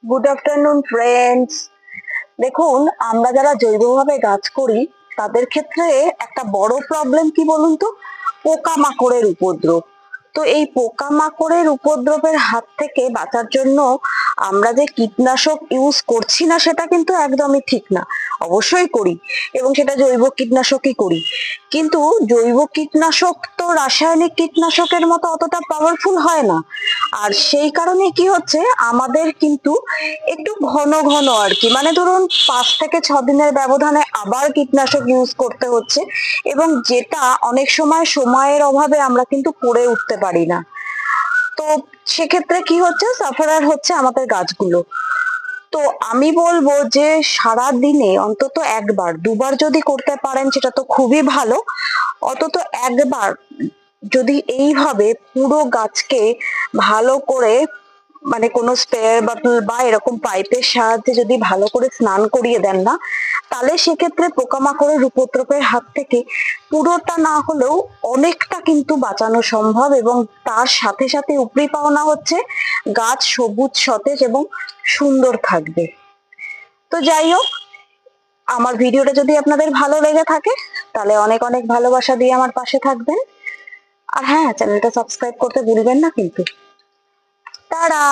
Good afternoon friends. দেখুন, আমরা যারা জৈবভাবে গাছ করি তাদের ক্ষেত্রে একটা বড় প্রবলেম কি বলুন তো, পোকামাকড়ের উপদ্রব। তো এই পোকামাকড়ের উপদ্রবের হাত থেকে বাঁচার জন্য আমরা যে কীটনাশক ইউজ করছি না সেটা কিন্তু একদমই ঠিক না। অবশ্যই করি, এবং সেটা জৈব কীটনাশকই করি, কিন্তু জৈব কীটনাশক তো রাসায়নিক কীটনাশকের মতো অতটা পাওয়ারফুল হয় না। আর সেই কারণে কি হচ্ছে, আমাদের কিন্তু একটু ঘন ঘন আর কি, মানে ধরুন 5 থেকে 6 দিনের ব্যবধানে আবার কীটনাশক ইউজ করতে হচ্ছে, এবং যেটা অনেক সময় সময়ের অভাবে আমরা কিন্তু করে উঠতে পারি না। তো সেক্ষেত্রে কি হচ্ছে, সাফারার হচ্ছে আমাদের গাছগুলো। তো আমি বলবো যে সারা দিনে অন্তত একবার দুবার যদি করতে পারেন সেটা তো খুবই ভালো। অন্তত একবার যদি এইভাবে পুরো গাছকে ভালো করে, মানে কোনো স্প্রে বটল বা এরকম পাইপের সাহায্যে যদি ভালো করে স্নান করিয়ে দেন না, তাহলে সেক্ষেত্রে পোকামাকড়ের উপদ্রবের হাত থেকে পুরোটা না হলেও অনেকটা কিন্তু বাঁচানো সম্ভব। এবং তার সাথে সাথে উপরি পাওনা হচ্ছে গাছ সবুজ সতেজ এবং সুন্দর থাকবে। তো যাই হোক, আমার ভিডিওটা যদি আপনাদের ভালো লেগে থাকে তাহলে অনেক অনেক ভালোবাসা দিয়ে আমার পাশে থাকবেন। আর হ্যাঁ, চ্যানেলটা সাবস্ক্রাইব করতে ভুলবেন না কিন্তু। টাটা।